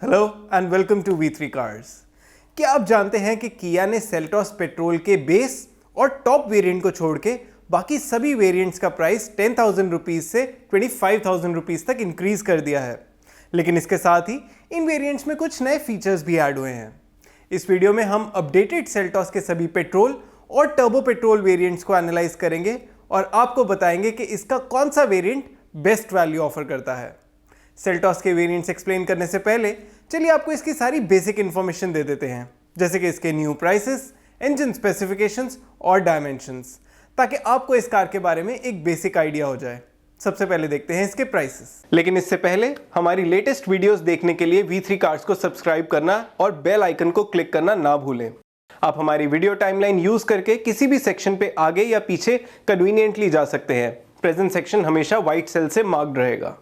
Hello and welcome to V3 cars. क्या आप जानते हैं कि किया ने सेल्टॉस पेट्रोल के बेस और टॉप वेरिएंट को छोड़ के बाकी सभी वेरिएंट्स का प्राइस 10,000 रुपीज से 25,000 रुपीज तक इंक्रीज कर दिया है। लेकिन इसके साथ ही इन वेरिएंट्स में कुछ नए फीचर्स भी ऐड हुए हैं। इस वीडियो में हम अपडेटेड सेल्टॉस के सभी पेट्रोल और टर्बो पेट्रोल वेरिएंट्स को एनालाइज करेंगे और आपको बताएंगे कि इसका कौन सा वेरिएंट बेस्ट वैल्यू ऑफर करता है। सेल्टॉस के वेरिएंट्स एक्सप्लेन करने से पहले चलिए आपको इसकी सारी बेसिक इंफॉर्मेशन दे देते हैं, जैसे कि इसके न्यू प्राइसेस, इंजन स्पेसिफिकेशंस और डायमेंशंस, ताकि आपको इस कार के बारे में एक बेसिक आइडिया हो जाए। सबसे पहले देखते हैं इसके प्राइसेस। लेकिन इससे पहले हमारी लेटेस्ट वीडियोस देखने के लिए V3 कार्स को सब्सक्राइब करना और बेल आइकन को क्लिक करना ना भूलें। आप हमारी वीडियो टाइमलाइन यूज करके किसी भी सेक्शन पे आगे या पीछे कन्वीनियंटली जा सकते हैं। प्रेजेंट सेक्शन हमेशा व्हाइट सेल से मार्क्ड रहेगा।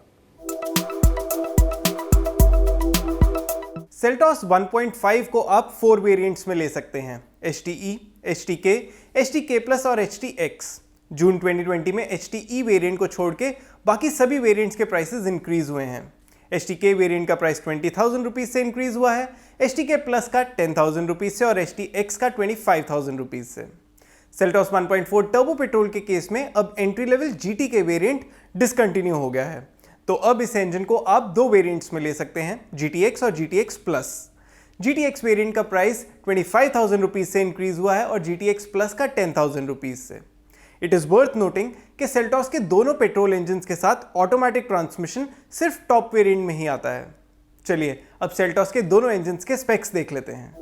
सेल्टॉस 1.5 को आप 4 वेरिएंट्स में ले सकते हैं, HTE, HTK, HTK+ और HTX। जून 2020 में HTE वेरिएंट को छोड़ के बाकी सभी वेरिएंट्स के प्राइसेस इंक्रीज हुए हैं। HTK वेरिएंट का प्राइस 20,000 रुपीज से इंक्रीज हुआ है, HTK+ का 10,000 रुपीज से और HTX का 25,000 रुपीज से। सेल्टॉस 1.4 टर्बो पेट्रोल के केस में अब एंट्री लेवल GT के वेरिएंट डिसकंटिन्यू हो गया है, तो अब इस इंजन को आप 2 वेरिएंट्स में ले सकते हैं, GTX और GTX+। GTX वेरिएंट का प्राइस 25,000 रुपीज से इंक्रीज हुआ है और GTX+ का 10,000 रुपीज से। इट इज वर्थ नोटिंग कि सेल्टॉस के दोनों पेट्रोल इंजन के साथ ऑटोमेटिक ट्रांसमिशन सिर्फ टॉप वेरिएंट में ही आता है। चलिए अब सेल्टॉस के दोनों इंजन के स्पेक्स देख लेते हैं।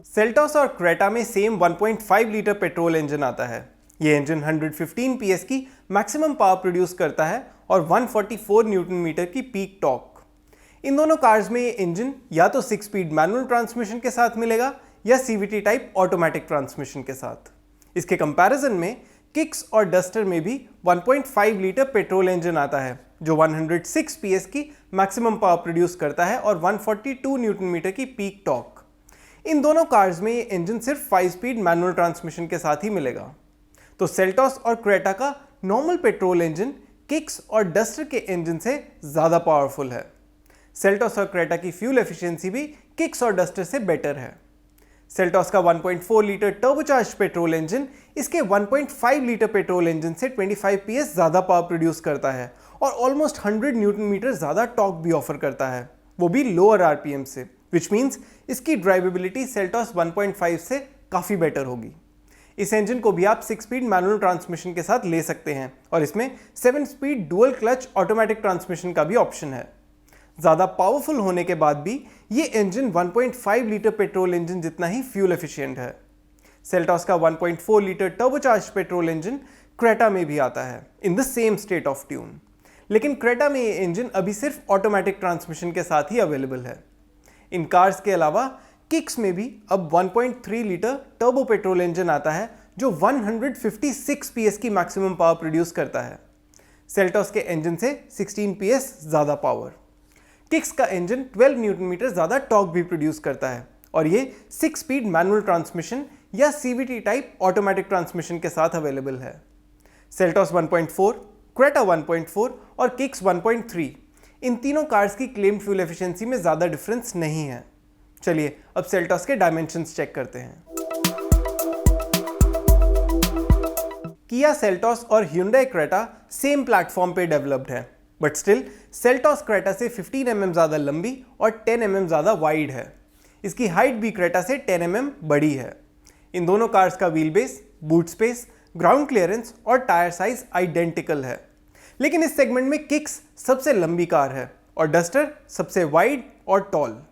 सेल्टॉस और क्रेटा में सेम 1.5 लीटर पेट्रोल इंजन आता है। यह इंजन 115 PS की मैक्सिमम पावर प्रोड्यूस करता है और 144 न्यूटन मीटर की पीक टॉर्क। इन दोनों कार्स में ये इंजन या तो 6 स्पीड मैनुअल ट्रांसमिशन के साथ मिलेगा या CVT टाइप ऑटोमेटिक ट्रांसमिशन के साथ। इसके कंपैरिजन में किक्स और डस्टर में भी 1.5 लीटर पेट्रोल इंजन आता है, जो 106 PS की मैक्सिमम पावर प्रोड्यूस करता है और 142 न्यूटन मीटर की पीक टॉर्क। इन दोनों कार्स में ये इंजन सिर्फ 5 स्पीड मैनुअल ट्रांसमिशन के साथ ही मिलेगा। तो सेल्टॉस और क्रेटा का नॉर्मल पेट्रोल इंजन किक्स और डस्टर के इंजन से ज़्यादा पावरफुल है। सेल्टॉस और क्रेटा की फ्यूल एफिशिएंसी भी किक्स और डस्टर से बेटर है। सेल्टॉस का 1.4 लीटर टर्बोचार्ज पेट्रोल इंजन इसके 1.5 लीटर पेट्रोल इंजन से 25 PS ज़्यादा पावर प्रोड्यूस करता है और ऑलमोस्ट 100 न्यूटन मीटर ज़्यादा टॉर्क भी ऑफर करता है, वो भी लोअर RPM से, विच मीन्स इसकी ड्राइवेबिलिटी सेल्टॉस 1.5 से काफ़ी बेटर होगी। इस इंजन को भी आप 6 स्पीड मैनुअल ट्रांसमिशन के साथ ले सकते हैं और इसमें 7 speed dual clutch automatic transmission का भी ऑप्शन है। ज़्यादा पावरफुल होने के बाद भी ये इंजन 1.5 लीटर पेट्रोल इंजन जितना ही फ्यूल एफिशिएंट है। सेल्टॉस का 1.4 litre turbocharge petrol engine Creta में भी आता है in the same state of tune, लेकिन क्रेटा में ये इंजन अभी सिर्फ ऑटोमेटिक ट्रांसमिशन के साथ ही अवेलेबल है। इन कार्स के अलावा किक्स में भी अब 1.3 लीटर टर्बो पेट्रोल इंजन आता है, जो 156 PS की मैक्सिमम पावर प्रोड्यूस करता है। सेल्टॉस के इंजन से 16 PS ज़्यादा पावर। किक्स का इंजन 12 न्यूटन मीटर ज़्यादा टॉर्क भी प्रोड्यूस करता है और ये 6 स्पीड मैनुअल ट्रांसमिशन या CVT टाइप ऑटोमेटिक ट्रांसमिशन के साथ अवेलेबल है। सेल्टॉस 1.4, क्रेटा 1.4 और किक्स 1.3, इन तीनों कार्स की क्लेम्ड फ्यूल एफिशिएंसी में ज़्यादा डिफरेंस नहीं है। चलिए अब सेल्टॉस के डायमेंशंस चेक करते हैं। किया सेल्टॉस और Hyundai क्रेटा सेम प्लेटफॉर्म पे डेवलप्ड है, बट स्टिल सेल्टॉस क्रेटा से 15 mm ज़्यादा लंबी और 10 mm ज़्यादा वाइड है। इसकी हाइट भी क्रेटा से 10 mm बड़ी है। इन दोनों कार्स का wheel base, boot space, ground clearance और टायर साइज आइडेंटिकल है, लेकिन इस सेगमेंट में किक्स सबसे लंबी कार है और डस्टर सबसे वाइड और टॉल।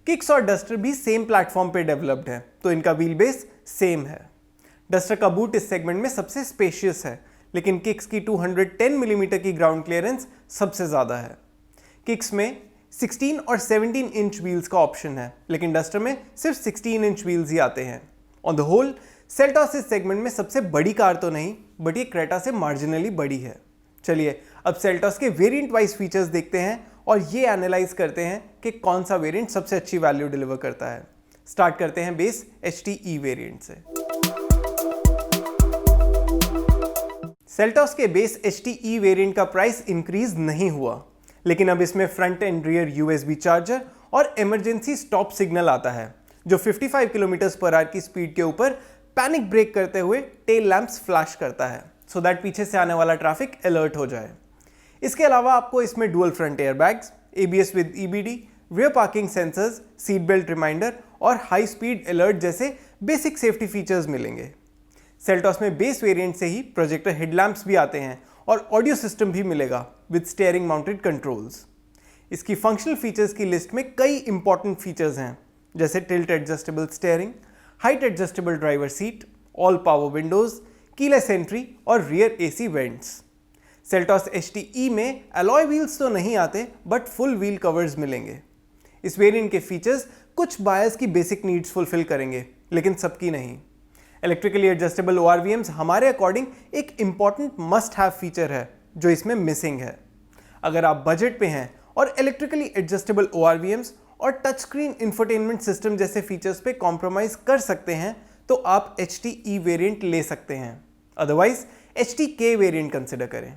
किक्स और डस्टर भी सेम प्लेटफॉर्म पे डेवलप्ड है, तो इनका व्हील बेस सेम है। डस्टर का बूट इस सेगमेंट में सबसे स्पेशियस है, लेकिन किक्स की 210 मिलीमीटर की ग्राउंड क्लियरेंस सबसे ज़्यादा है। किक्स में 16 और 17 इंच व्हील्स का ऑप्शन है, लेकिन डस्टर में सिर्फ 16 इंच व्हील्स ही आते हैं। ऑन द होल सेल्टॉस इस सेगमेंट में सबसे बड़ी कार तो नहीं, बट ये क्रेटा से मार्जिनली बड़ी है। चलिए अब सेल्टॉस के वेरिएंट वाइज फीचर्स देखते हैं और ये एनालाइज करते हैं कि कौन सा वेरिएंट सबसे अच्छी वैल्यू डिलीवर करता है। स्टार्ट करते हैं बेस HTE वेरिएंट से। सेल्टॉस के बेस HTE वेरिएंट का प्राइस इंक्रीज नहीं हुआ, लेकिन अब इसमें front end rear USB charger और इमरजेंसी स्टॉप सिग्नल आता है जो 55 किलोमीटर पर आवर की स्पीड के ऊपर पैनिक ब्रेक करते हुए टेल लैंप्स फ्लैश करता है सो दैट पीछे से आने वाला ट्रैफिक अलर्ट हो जाए। इसके अलावा आपको इसमें dual front airbags, ABS with EBD, rear parking sensors, seat belt reminder और हाई स्पीड अलर्ट जैसे बेसिक सेफ्टी फीचर्स मिलेंगे। सेल्टॉस में बेस वेरिएंट से ही प्रोजेक्टर हेडलैम्प्स भी आते हैं और ऑडियो सिस्टम भी मिलेगा विद स्टीयरिंग माउंटेड कंट्रोल्स। इसकी फंक्शनल फीचर्स की लिस्ट में कई इंपॉर्टेंट फीचर्स हैं जैसे tilt adjustable steering, height adjustable driver seat, all power windows, keyless entry और rear AC vents. Seltos HTE में अलॉय व्हील्स तो नहीं आते बट फुल व्हील कवर्स मिलेंगे। इस वेरिएंट के फीचर्स कुछ बायर्स की बेसिक नीड्स फुलफिल करेंगे लेकिन सबकी नहीं। इलेक्ट्रिकली एडजस्टेबल ORVMs हमारे अकॉर्डिंग एक इंपॉर्टेंट मस्ट हैव फीचर है जो इसमें मिसिंग है। अगर आप बजट पे हैं और इलेक्ट्रिकली एडजस्टेबल ORVMs और टच स्क्रीन इंफोटेनमेंट सिस्टम जैसे फीचर्स पे कॉम्प्रोमाइज कर सकते हैं तो आप HTE वेरिएंट ले सकते हैं, अदरवाइज HTK वेरिएंट कंसिडर करें।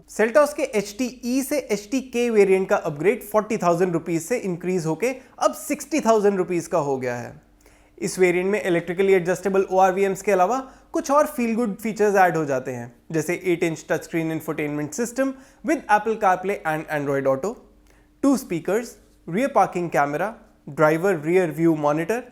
सेल्टॉस के HTE से HTK वेरिएंट का अपग्रेड 40,000 रुपीज से इंक्रीज होके अब 60,000 रुपीज का हो गया है। इस वेरिएंट में इलेक्ट्रिकली एडजस्टेबल ORVMs के अलावा कुछ और फील गुड फीचर्स ऐड हो जाते हैं जैसे 8 inch touch screen infotainment system with Apple CarPlay and Android auto, 2 speakers, rear parking camera, driver rear view monitor,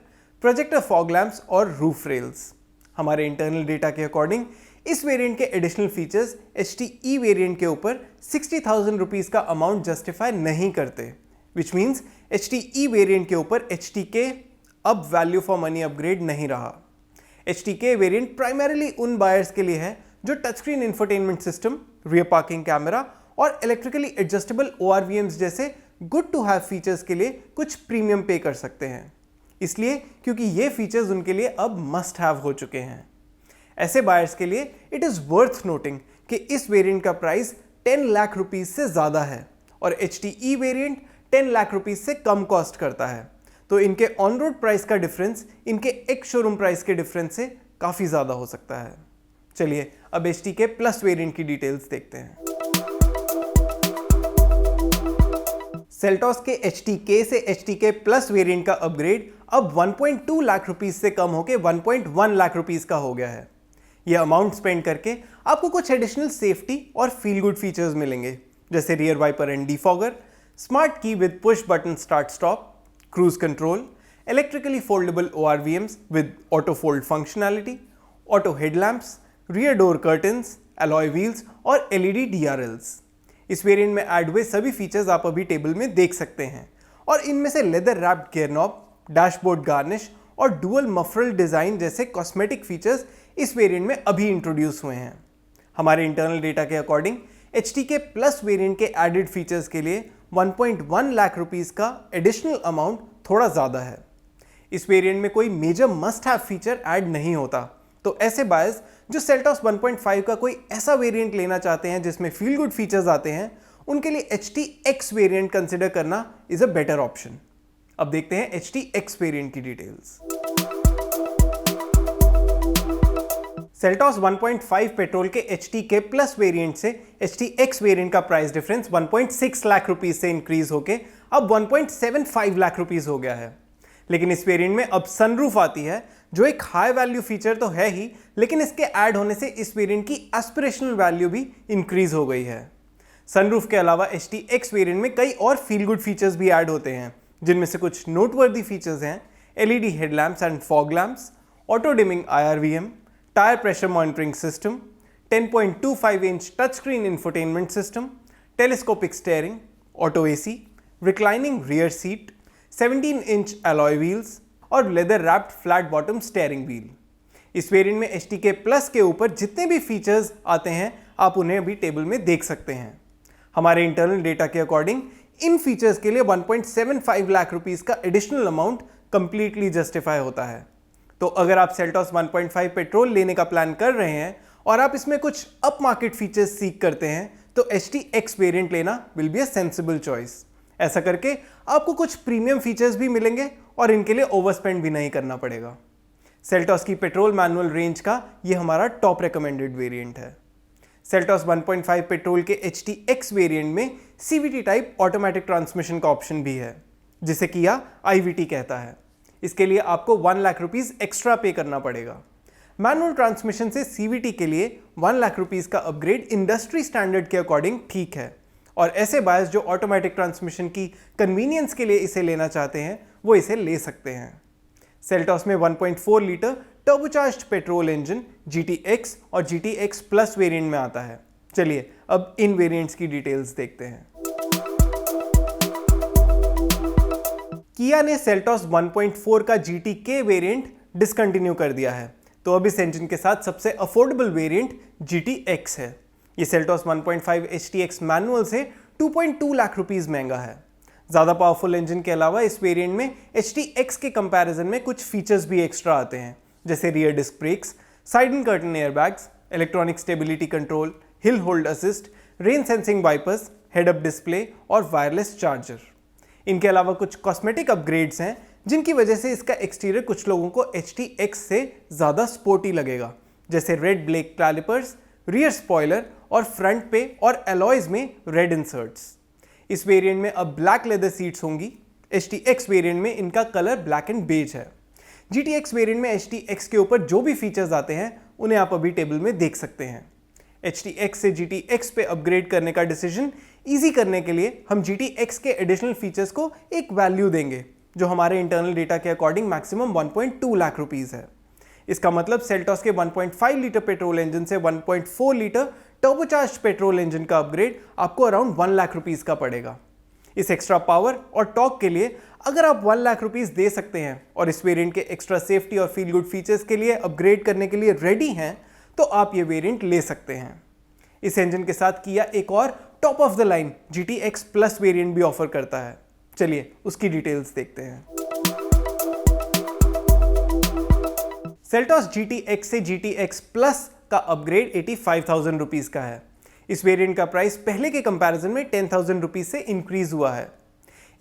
projector fog lamps और रूफ रेल्स। हमारे इंटरनल डेटा के अकॉर्डिंग इस variant के additional features HTE variant के ऊपर 60,000 rupees का amount justify नहीं करते, विच मीन्स HTE वेरिएंट के ऊपर HTK अब वैल्यू फॉर मनी अपग्रेड नहीं रहा। HTK वेरिएंट प्राइमरीली उन बायर्स के लिए है जो touch screen infotainment system, rear parking camera और इलेक्ट्रिकली एडजस्टेबल ORVMs जैसे गुड टू हैव फीचर्स के लिए कुछ प्रीमियम पे कर सकते हैं, इसलिए क्योंकि ये फीचर्स उनके लिए अब मस्ट हैव हो चुके हैं। ऐसे बायर्स के लिए इट इज वर्थ नोटिंग कि इस वेरिएंट का प्राइस 10 लाख रुपीज से ज्यादा है और HTE वेरिएंट 10 लाख रुपीज से कम कॉस्ट करता है, तो इनके ऑन रोड प्राइस का डिफरेंस इनके एक्स शोरूम प्राइस के डिफरेंस से काफी ज्यादा हो सकता है। चलिए अब HTK प्लस वेरिएंट की डिटेल्स देखते हैं। सेल्टॉस के HTK से HTK प्लस वेरिएंट का अपग्रेड अब 1.2 लाख रुपीज से कम होकर 1.1 लाख रुपीज का हो गया है। यह अमाउंट स्पेंड करके आपको कुछ एडिशनल सेफ्टी और फील गुड फीचर्स मिलेंगे जैसे rear wiper and defogger, smart key with push button start stop, cruise control, electrically foldable ORVMs with auto fold functionality, auto headlamps, rear door curtains, alloy wheels और LED DRLs। इस variant में add हुए सभी features आप अभी table में देख सकते हैं और इनमें से leather wrapped gear knob, dashboard garnish और डुअल मफरल डिजाइन जैसे कॉस्मेटिक फीचर्स इस वेरिएंट में अभी इंट्रोड्यूस हुए हैं। हमारे इंटरनल डेटा के अकॉर्डिंग HTK प्लस वेरिएंट के एडेड फीचर्स के लिए 1.1 लाख रुपीस का एडिशनल अमाउंट थोड़ा ज्यादा है। इस वेरिएंट में कोई major must have feature add नहीं होता, तो ऐसे बायर्स जो सेल्टॉस 1.5 का कोई ऐसा वेरिएंट लेना चाहते हैं जिसमें फील गुड फीचर्स आते हैं, उनके लिए HTX वेरिएंट कंसिडर करना इज अ बेटर ऑप्शन। अब देखते हैं HTX वेरिएंट की डिटेल्स। सेल्टॉस 1.5 पेट्रोल के HTK प्लस वेरिएंट से HTX वेरिएंट का प्राइस डिफरेंस 1.6 लाख रुपीज से इंक्रीज होके अब 1.75 लाख रुपीज हो गया है। लेकिन इस वेरिएंट में अब सनरूफ आती है जो एक हाई वैल्यू फीचर तो है ही, लेकिन इसके ऐड होने से इस वेरिएंट की एस्पिरेशनल वैल्यू भी इंक्रीज हो गई है। सनरूफ के अलावा HTX वेरिएंट में कई और फील गुड फीचर्स भी ऐड होते हैं, जिनमें से कुछ नोटवर्दी फीचर्स हैं LED headlamps and fog lamps, auto dimming IRVM, tyre pressure monitoring system, 10.25 inch touch screen infotainment system, telescopic steering, auto AC, reclining rear seat, 17 inch alloy wheels और leather wrapped flat bottom steering wheel. इस variant में HTK plus के ऊपर जितने भी features आते हैं आप उन्हें अभी टेबल में देख सकते हैं। हमारे इंटरनल डेटा के अकॉर्डिंग इन फीचर्स के लिए 1.75 लाख रुपीस का एडिशनल अमाउंट कंप्लीटली जस्टिफाई होता है। तो अगर आप सेल्टॉस 1.5 पेट्रोल लेने का प्लान कर रहे हैं और आप इसमें कुछ अप मार्केट फीचर्स सीख करते हैं तो HTX वेरिएंट लेना will be a sensible choice. ऐसा करके आपको कुछ प्रीमियम फीचर्स भी मिलेंगे और इनके लिए ओवरस्पेंड भी नहीं करना पड़ेगा। सेल्टॉस की पेट्रोल मैनुअल रेंज का ये हमारा टॉप रिकमेंडेड वेरिएंट है। सेल्टॉस 1.5 पेट्रोल के HTX वेरिएंट में CVT टाइप ऑटोमेटिक ट्रांसमिशन का ऑप्शन भी है, जिसे किया IVT कहता है। इसके लिए आपको 1 लाख रुपीस एक्स्ट्रा पे करना पड़ेगा। मैनुअल ट्रांसमिशन से CVT के लिए 1 लाख रुपीस का अपग्रेड इंडस्ट्री स्टैंडर्ड के अकॉर्डिंग ठीक है, और ऐसे बायर्स जो ऑटोमेटिक ट्रांसमिशन की कन्वीनियंस के लिए इसे लेना चाहते हैं वो इसे ले सकते हैं। सेल्टॉस में 1.4 litre turbocharged petrol engine GTX और GTX प्लस वेरिएंट में आता है। चलिए अब इन वेरिएंट्स की डिटेल्स देखते हैं। किया ने सेल्टॉस 1.4 का GTK वेरिएंट डिसकंटिन्यू कर दिया है, तो अब इस इंजन के साथ सबसे अफोर्डेबल वेरिएंट GTX है। ये सेल्टॉस 1.5 HTX मैनुअल से 2.2 लाख रुपीस महंगा है। ज़्यादा पावरफुल इंजन के अलावा इस वेरिएंट में HTX के कंपैरिजन में कुछ फीचर्स भी एक्स्ट्रा आते हैं, जैसे rear disc brakes, side and curtain airbags, electronic stability control, hill hold assist, rain sensing wipers, head up display और वायरलेस चार्जर। इनके अलावा कुछ कॉस्मेटिक अपग्रेड्स हैं जिनकी वजह से इसका एक्सटीरियर कुछ लोगों को HTX से ज़्यादा स्पोर्टी लगेगा, जैसे red brake calipers, rear spoiler और फ्रंट पे और एलॉयज में रेड इंसर्ट्स। इस वेरिएंट में अब ब्लैक लेदर सीट्स होंगी। HTX वेरिएंट में इनका कलर ब्लैक एंड बेज है। GTX वेरिएंट में HTX के ऊपर जो भी फीचर्स आते हैं उन्हें आप अभी टेबल में देख सकते हैं। HTX से GTX पे अपग्रेड करने का डिसीजन ईजी करने के लिए हम GTX के एडिशनल फीचर्स को एक वैल्यू देंगे, जो हमारे इंटरनल डेटा के अकॉर्डिंग मैक्सिमम 1.2 लाख रुपीस है। इसका मतलब सेल्टॉस के 1.5 लीटर पेट्रोल इंजन से 1.4 लीटर टर्बोचार्ज्ड पेट्रोल इंजन का अपग्रेड आपको अराउंड 1 लाख रुपीस का पड़ेगा। इस एक्स्ट्रा पावर और टॉर्क के लिए अगर आप 1 लाख रुपीस दे सकते हैं और इस वेरिएंट के एक्स्ट्रा सेफ्टी और फील गुड फीचर्स के लिए अपग्रेड करने के लिए रेडी हैं, तो आप ये वेरिएंट ले सकते हैं। इस इंजन के साथ किया एक और top of the line GTX plus variant भी ऑफर करता है। चलिए उसकी डिटेल्स देखते हैं। सेल्टॉस GTX से GTX प्लस का अपग्रेड 85,000 रुपीस का है। इस वेरिएंट का प्राइस पहले के कंपैरिजन में 10,000 रुपीस से इंक्रीज हुआ है।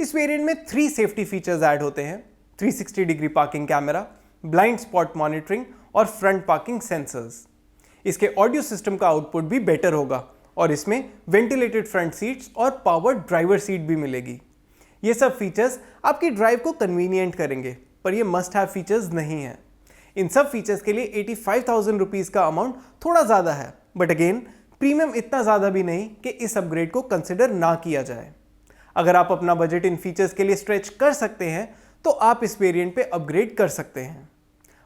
इस वेरिएंट में 3 सेफ्टी फीचर्स ऐड होते हैं: 360 degree parking camera, blind spot monitoring और फ्रंट पार्किंग सेंसर्स। इसके ऑडियो सिस्टम का आउटपुट भी बेटर होगा और इसमें वेंटिलेटेड फ्रंट सीट्स और पावर्ड ड्राइवर सीट भी मिलेगी। ये सब फीचर्स आपकी ड्राइव को कन्वीनियंट करेंगे, पर ये मस्ट हैव फीचर्स नहीं है। इन सब फीचर्स के लिए 85,000 रुपीस का अमाउंट थोड़ा ज़्यादा है, बट अगेन प्रीमियम इतना ज़्यादा भी नहीं कि इस अपग्रेड को कंसिडर ना किया जाए। अगर आप अपना बजट इन फीचर्स के लिए स्ट्रेच कर सकते हैं तो आप इस वेरिएंट पे अपग्रेड कर सकते हैं।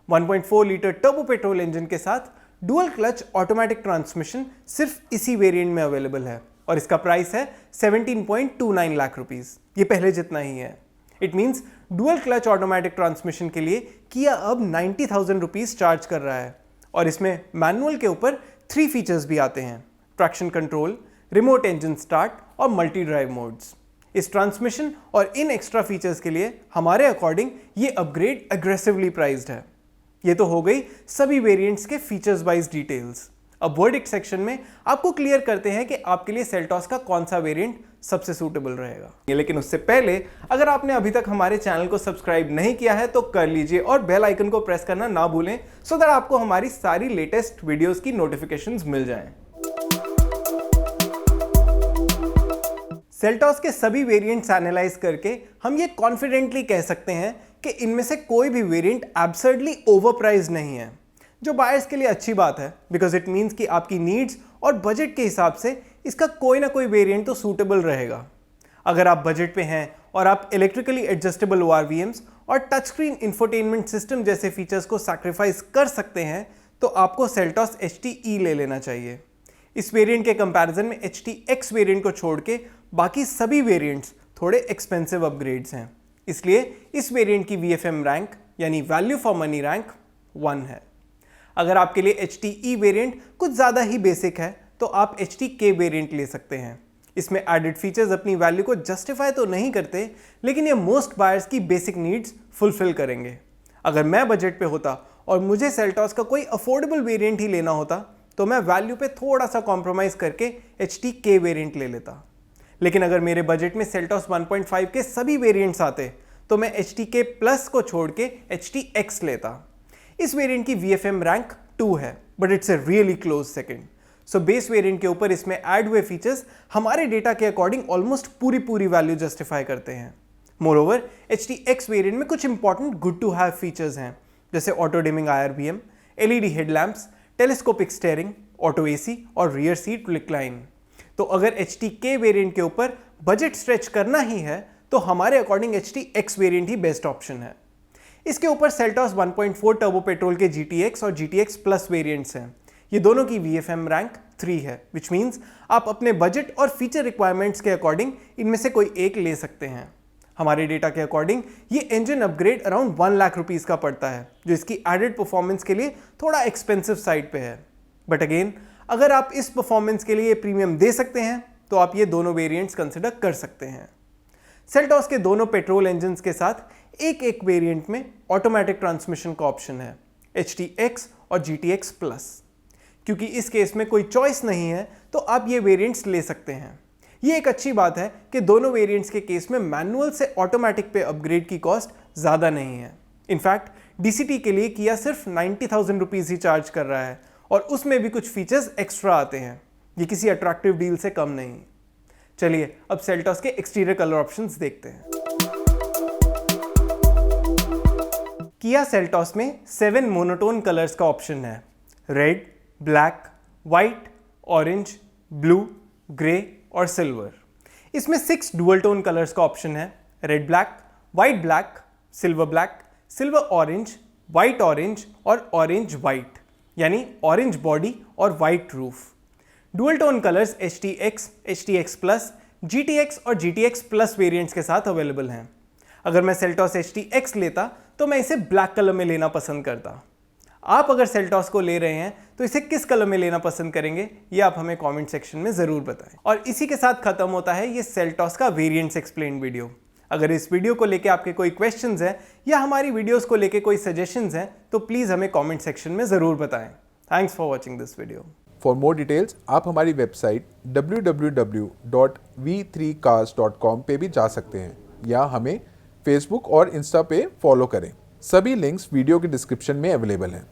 1.4 लीटर टर्बो पेट्रोल इंजन के साथ डुअल क्लच ऑटोमेटिक ट्रांसमिशन सिर्फ इसी वेरिएंट में अवेलेबल है और इसका प्राइस है 17.29 लाख रुपीस। ये पहले जितना ही है। It means dual clutch automatic transmission के लिए किया अब 90,000 रुपीस चार्ज कर रहा है और इसमें मैनुअल के ऊपर 3 फीचर्स भी आते हैं: traction control, remote engine start और मल्टी ड्राइव मोड्स। इस ट्रांसमिशन और इन एक्स्ट्रा फीचर्स के लिए हमारे अकॉर्डिंग ये अपग्रेड एग्रेसिवली प्राइस्ड है। ये तो हो गई सभी वेरिएंट्स के फीचर्स वाइज डिटेल्स। अब वर्डिक्ट सेक्शन में आपको क्लियर करते हैं कि आपके लिए सेल्टॉस का कौन सा वेरिएंट सबसे सूटेबल रहेगा। लेकिन उससे पहले अगर आपने अभी तक हमारे चैनल को सब्सक्राइब नहीं किया है तो कर लीजिए और बेल आइकन को प्रेस करना ना भूलें, सो दैट आपको हमारी सारी लेटेस्ट वीडियोस की नोटिफिकेशंस मिल जाएं। सेल्टॉस के सभी वेरिएंट्स एनालाइज करके हम ये कॉन्फिडेंटली कह सकते हैं कि इनमें से कोई भी वेरिएंट एब्सर्डली ओवरप्राइज नहीं है, जो बायर्स के लिए अच्छी बात है, बिकॉज इट मीन्स कि आपकी नीड्स और बजट के हिसाब से इसका कोई ना कोई वेरिएंट तो सूटेबल रहेगा। अगर आप बजट पे हैं और आप इलेक्ट्रिकली एडजस्टेबल ORVMs और टच स्क्रीन इंफोटेनमेंट सिस्टम जैसे फीचर्स को सैक्रिफाइस कर सकते हैं तो आपको सेल्टॉस HTE ले लेना चाहिए। इस वेरिएंट के कंपैरिजन में HTX वेरिएंट को छोड़ के बाकी सभी वेरिएंट्स थोड़े एक्सपेंसिव अपग्रेड्स हैं, इसलिए इस वेरिएंट की VFM रैंक यानी वैल्यू फॉर मनी रैंक 1 है। अगर आपके लिए HTE वेरिएंट कुछ ज़्यादा ही बेसिक है तो आप HTK वेरिएंट ले सकते हैं। इसमें एडेड फीचर्स अपनी वैल्यू को जस्टिफाई तो नहीं करते, लेकिन ये मोस्ट बायर्स की बेसिक नीड्स फुलफिल करेंगे। अगर मैं बजट पे होता और मुझे सेल्टॉस का कोई अफोर्डेबल वेरिएंट ही लेना होता तो मैं वैल्यू पे थोड़ा सा कॉम्प्रोमाइज़ करके HTK वेरिएंट ले लेता। लेकिन अगर मेरे बजट में सेल्टॉस 1.5 के सभी वेरिएंट्स आते तो मैं HTK प्लस को छोड़ के HTX लेता। इस वेरिएंट की VFM रैंक 2 है, but it's a really close second. So base variant के ऊपर इसमें ऐड हुए फीचर्स हमारे डेटा के अकॉर्डिंग ऑलमोस्ट पूरी वैल्यू जस्टिफाई करते हैं। मोरओवर HTX वेरिएंट में कुछ important good to have features हैं, जैसे auto dimming IRBM, LED headlamps, telescopic steering, auto AC और रियर सीट रिक्लाइन। तो अगर HTK वेरिएंट के ऊपर बजट स्ट्रेच करना ही है तो हमारे अकॉर्डिंग HTX वेरिएंट ही बेस्ट ऑप्शन है। इसके ऊपर सेल्टॉस 1.4 टर्बो पेट्रोल के GTX और GTX प्लस वेरिएंट्स हैं। ये दोनों की VFM रैंक 3 है, विच मीन्स आप अपने बजट और फीचर रिक्वायरमेंट्स के अकॉर्डिंग इनमें से कोई एक ले सकते हैं। हमारे डेटा के अकॉर्डिंग ये engine upgrade around 1 lakh rupees का पड़ता है, जो इसकी एडेड परफॉर्मेंस के लिए थोड़ा एक्सपेंसिव साइड पे है। बट अगेन, अगर आप इस परफॉर्मेंस के लिए प्रीमियम दे सकते हैं तो आप ये दोनों वेरिएंट्स कंसिडर कर सकते हैं। सेल्टॉस के दोनों पेट्रोल इंजन्स के साथ एक वेरिएंट में ऑटोमेटिक ट्रांसमिशन का ऑप्शन है, HTX और GTX प्लस। क्योंकि इस केस में कोई चॉइस नहीं है तो आप ये वेरिएंट्स ले सकते हैं। ये एक अच्छी बात है कि दोनों वेरिएंट्स के केस में मैनुअल से ऑटोमेटिक पे अपग्रेड की कॉस्ट ज़्यादा नहीं है। इनफैक्ट DCT के लिए किया सिर्फ 90,000 रुपीज़ ही चार्ज कर रहा है और उसमें भी कुछ फीचर्स एक्स्ट्रा आते हैं। ये किसी अट्रैक्टिव डील से कम नहीं। चलिए अब सेल्टॉस के एक्सटीरियर कलर ऑप्शंस देखते हैं। किया सेल्टॉस में 7 मोनोटोन कलर्स का ऑप्शन है, red, black, white, orange, blue, grey और सिल्वर। इसमें 6 डुअल टोन कलर्स का ऑप्शन है, red black, white black, silver orange, white orange और ऑरेंज व्हाइट, यानी ऑरेंज बॉडी और white roof. Dual tone colours HTX, HTX plus, GTX और GTX plus variants के साथ अवेलेबल हैं। अगर मैं सेल्टॉस HTX लेता तो मैं इसे ब्लैक कलर में लेना पसंद करता। आप अगर सेल्टॉस को ले रहे हैं तो इसे किस कलर में लेना पसंद करेंगे, ये आप हमें कमेंट सेक्शन में ज़रूर बताएं। और इसी के साथ खत्म होता है ये सेल्टॉस का वेरिएंट्स एक्सप्लेन वीडियो। अगर इस वीडियो को लेके आपके कोई क्वेश्चंस हैं या हमारी वीडियोस को लेके कोई सजेशंस हैं तो प्लीज़ हमें कमेंट सेक्शन में ज़रूर बताएं। Thanks for watching this video. For more details आप हमारी वेबसाइट www.v3cars.com पे भी जा सकते हैं या हमें फेसबुक और इंस्टा पे फॉलो करें। सभी लिंक्स वीडियो के डिस्क्रिप्शन में अवेलेबल हैं।